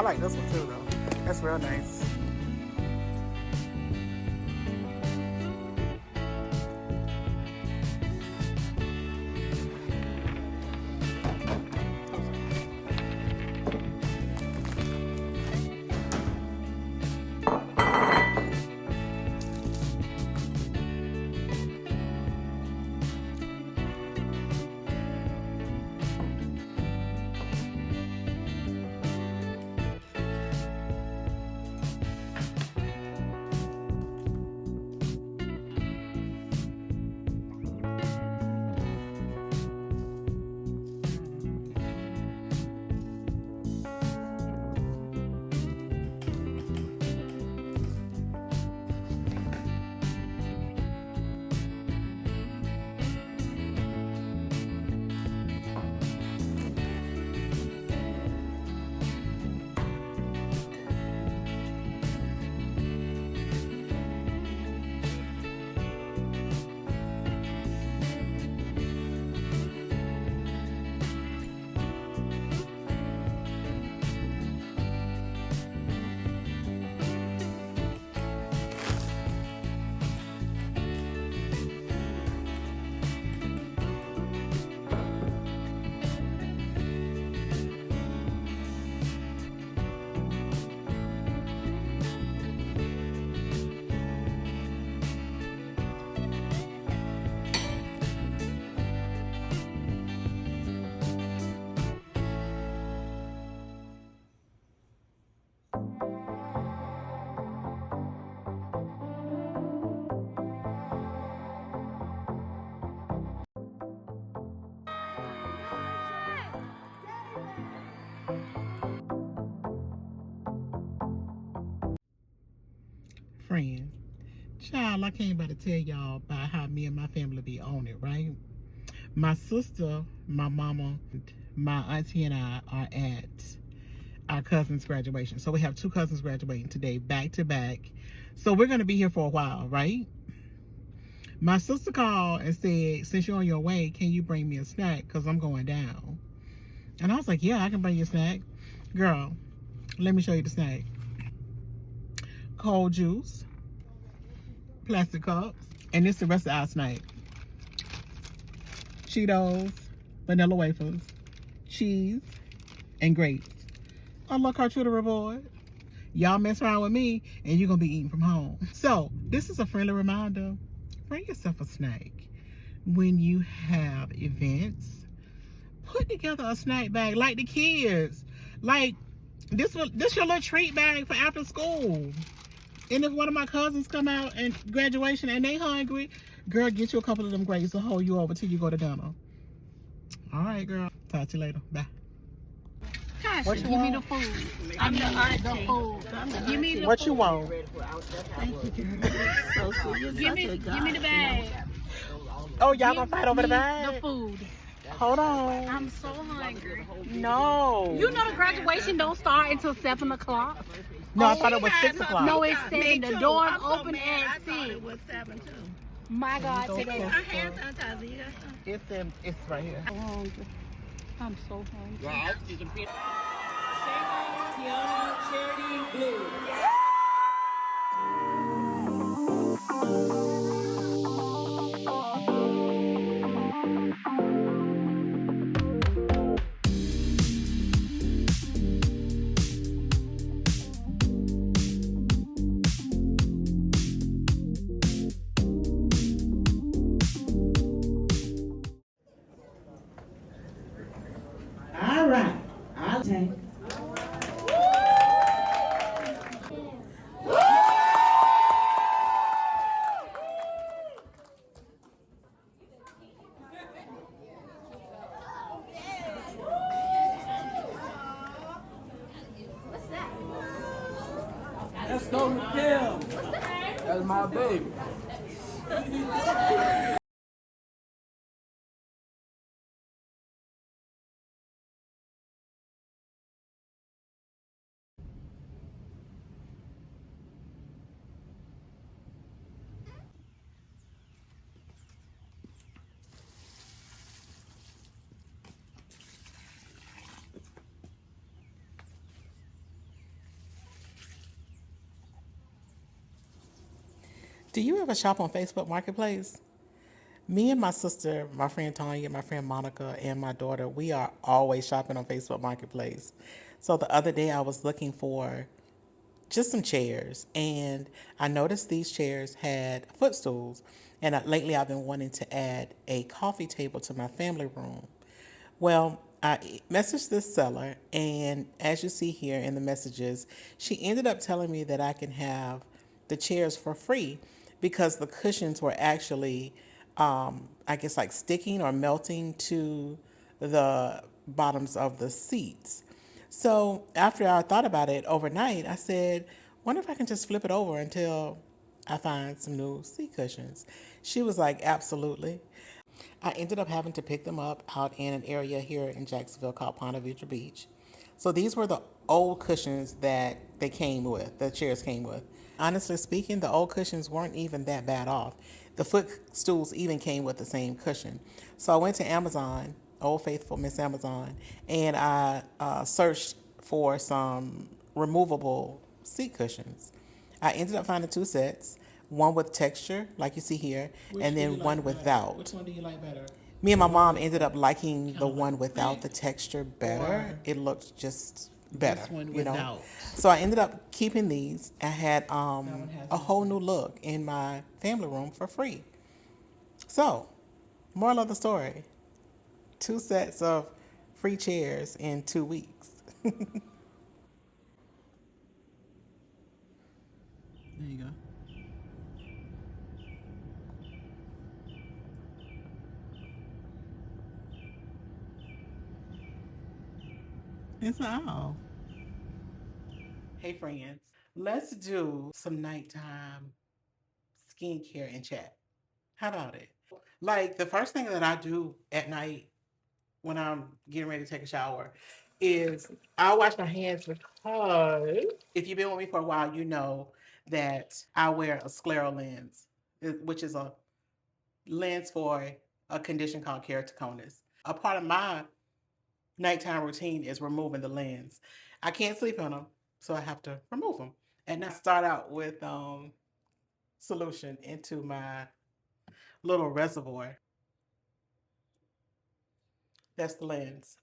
like this one too, though. That's real nice. Friend, child, I came by to tell y'all about how me and my family be on it, right? My sister, my mama, my auntie, and I are at our cousin's graduation. So we have two cousins graduating today, back to back. So we're going to be here for a while, right? My sister called and said, since you're on your way, can you bring me a snack? Because I'm going down. And I was like, yeah, I can bring you a snack. Girl, let me show you the snack. Cold juice, plastic cups, and this is the rest of our snack. Cheetos, vanilla wafers, cheese, and grapes. I look charcuterie board. Y'all mess around with me and you're gonna be eating from home. So this is a friendly reminder. Bring yourself a snack. When you have events, put together a snack bag like the kids. Like this your little treat bag for after school. And if one of my cousins come out and graduation and they hungry, girl, get you a couple of them grapes to hold you over till you go to dinner. All right, girl. Talk to you later. Bye. Tasha, What you give want? me the food. I mean, the food. Give me the What food. you want? Thank you, girl. So sweet. Give me the bag. Oh, y'all gonna fight over the bag? The food. Hold on. I'm so hungry. No. You know the graduation don't start until 7 o'clock. No, I thought it was 6 o'clock. No, it's 7. The doors open at 6. It was 7 too. My God, today. Our hand sanitizer, you got some? It's right here. I'm so hungry. Charity Blue. All right, I'll take. Let's go with Kim. That's my baby. Do you ever shop on Facebook Marketplace? Me and my sister, my friend Tanya, my friend Monica, and my daughter, we are always shopping on Facebook Marketplace. So the other day I was looking for just some chairs, and I noticed these chairs had footstools. And lately I've been wanting to add a coffee table to my family room. Well, I messaged this seller, and as you see here in the messages, she ended up telling me that I can have the chairs for free because the cushions were actually, I guess, like sticking or melting to the bottoms of the seats. So after I thought about it overnight, I said, wonder if I can just flip it over until I find some new seat cushions. She was like, absolutely. I ended up having to pick them up out in an area here in Jacksonville called Ponte Vedra Beach. So these were the old cushions that they came with, the chairs came with. Honestly speaking, the old cushions weren't even that bad off. The footstools even came with the same cushion. So I went to Amazon, Old Faithful Miss Amazon, and I searched for some removable seat cushions. I ended up finding two sets, one with texture, like you see here, and then one without. Which one do you like better? Me and my mom ended up liking the one without the texture better. It looked just better, This one you know. without. So I ended up keeping these. I had a whole new look in my family room for free. So, moral of the story: two sets of free chairs in 2 weeks. There you go. It's all. Hey friends, let's do some nighttime skincare and chat. How about it? Like the first thing that I do at night when I'm getting ready to take a shower is I wash my hands because if you've been with me for a while, you know that I wear a scleral lens, which is a lens for a condition called keratoconus. A part of my nighttime routine is removing the lens. I can't sleep in them, so I have to remove them. And I start out with solution into my little reservoir. That's the lens.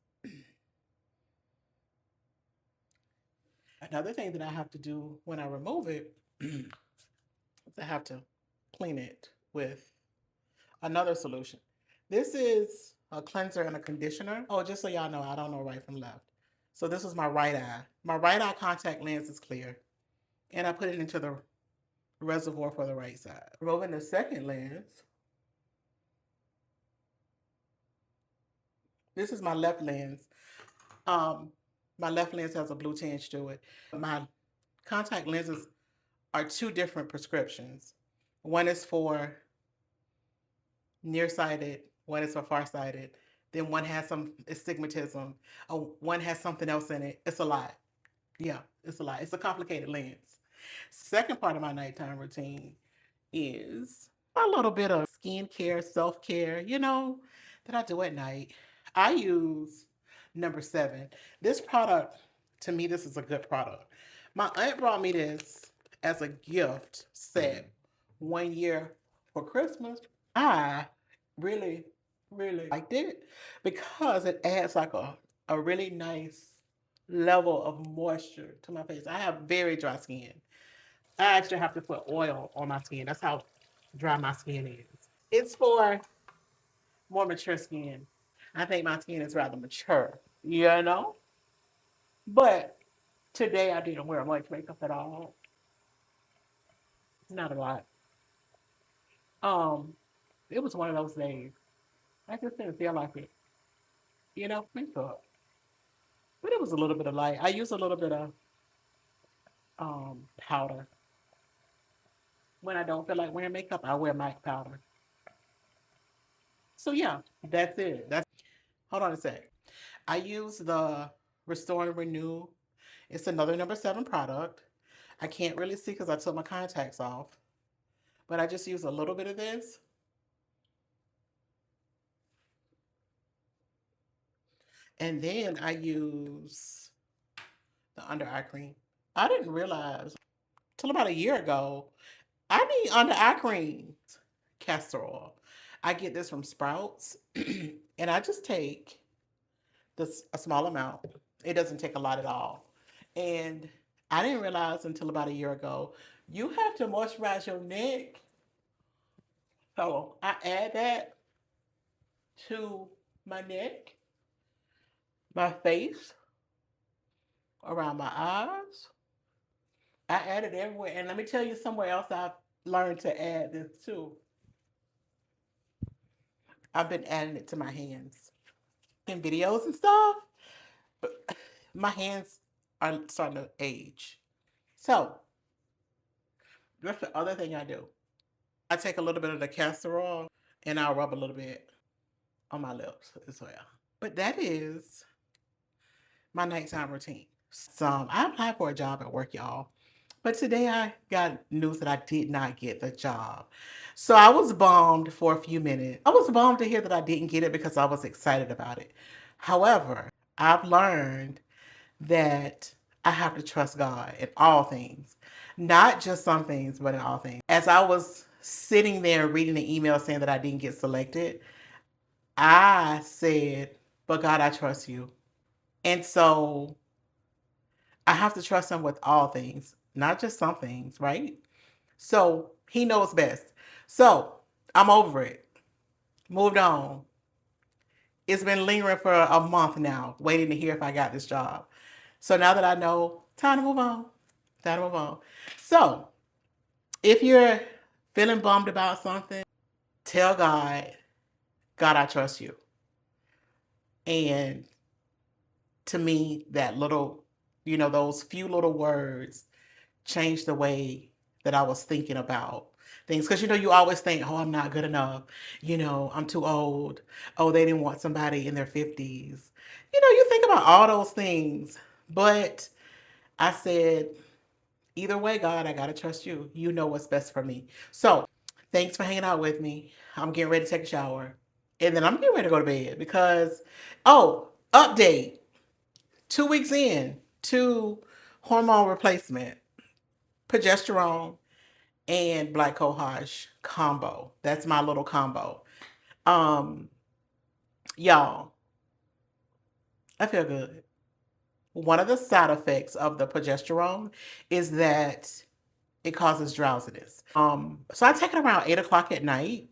Another thing that I have to do when I remove it is I have to clean it with another solution. This is a cleanser and a conditioner. Oh, just so y'all know, I don't know right from left. So this is my right eye. My right eye contact lens is clear. And I put it into the reservoir for the right side. Removing the second lens. This is my left lens. Um, my left lens has a blue tinge to it. My contact lenses are two different prescriptions. One is for nearsighted, one is for farsighted. Then one has some astigmatism. One has something else in it. It's a lot. Yeah, it's a lot. It's a complicated lens. Second part of my nighttime routine is a little bit of skincare, self care, that I do at night. I use number 7. This product, to me, this is a good product. My aunt brought me this as a gift set one year for Christmas. I really, really liked it because it adds like a really nice level of moisture to my face. I have very dry skin. I actually have to put oil on my skin. That's how dry my skin is. It's for more mature skin. I think my skin is rather mature, you know? But today I didn't wear much makeup at all. Not a lot. Um, it was one of those days. I just didn't feel like it, makeup. But it was a little bit of light. I use a little bit of powder. When I don't feel like wearing makeup, I wear MAC powder. So yeah, that's it. That's hold on a sec. I use the Restore and Renew. It's another number 7 product. I can't really see because I took my contacts off. But I just use a little bit of this. And then I use the under eye cream. I didn't realize till about a year ago I need under eye cream, castor oil. I get this from Sprouts, and I just take this a small amount. It doesn't take a lot at all. And I didn't realize until about a year ago, you have to moisturize your neck. So I add that to my neck, my face, around my eyes. I add it everywhere. And let me tell you somewhere else I've learned to add this too. I've been adding it to my hands. In videos and stuff, my hands are starting to age. So that's the other thing I do. I take a little bit of the castor oil and I'll rub a little bit on my lips as well. But that is my nighttime routine. I applied for a job at work, y'all. But today I got news that I did not get the job. So I was bummed for a few minutes. I was bummed to hear that I didn't get it because I was excited about it. However, I've learned that I have to trust God in all things, not just some things, but in all things. As I was sitting there reading the email saying that I didn't get selected, I said, but God, I trust you. And so I have to trust him with all things, not just some things, right? So he knows best. So I'm over it. Moved on. It's been lingering for a month now, waiting to hear if I got this job. So now that I know, time to move on. Time to move on. So if you're feeling bummed about something, tell God, God, I trust you. And to me, that little, those few little words changed the way that I was thinking about things. Because, you always think, oh, I'm not good enough. I'm too old. Oh, they didn't want somebody in their 50s. You think about all those things. But I said, either way, God, I got to trust you. You know what's best for me. So thanks for hanging out with me. I'm getting ready to take a shower. And then I'm getting ready to go to bed because, update. 2 weeks in to hormone replacement, progesterone, and black cohosh combo. That's my little combo. Um, y'all, I feel good. One of the side effects of the progesterone is that it causes drowsiness. So I take it around 8 o'clock at night.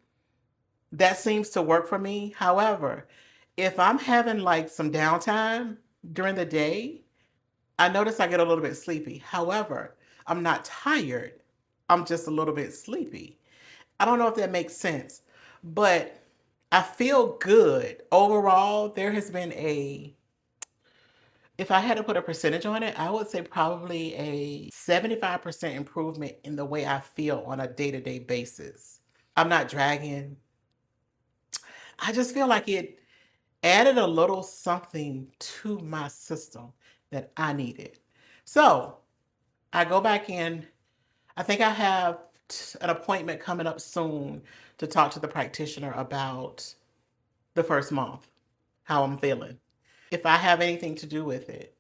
That seems to work for me. However, if I'm having like some downtime during the day, I notice I get a little bit sleepy. However, I'm not tired. I'm just a little bit sleepy. I don't know if that makes sense, but I feel good. Overall, there has been if I had to put a percentage on it, I would say probably a 75% improvement in the way I feel on a day-to-day basis. I'm not dragging. I just feel like it added a little something to my system that I needed. So I go back in. I think I have an appointment coming up soon to talk to the practitioner about the first month, how I'm feeling. If I have anything to do with it,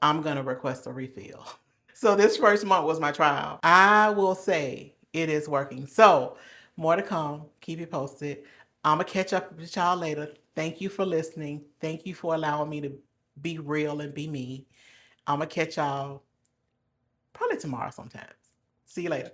I'm going to request a refill. So this first month was my trial. I will say it is working. So more to come. Keep you posted. I'm going to catch up with y'all later. Thank you for listening. Thank you for allowing me to be real and be me. I'm going to catch y'all probably tomorrow sometimes. See you later.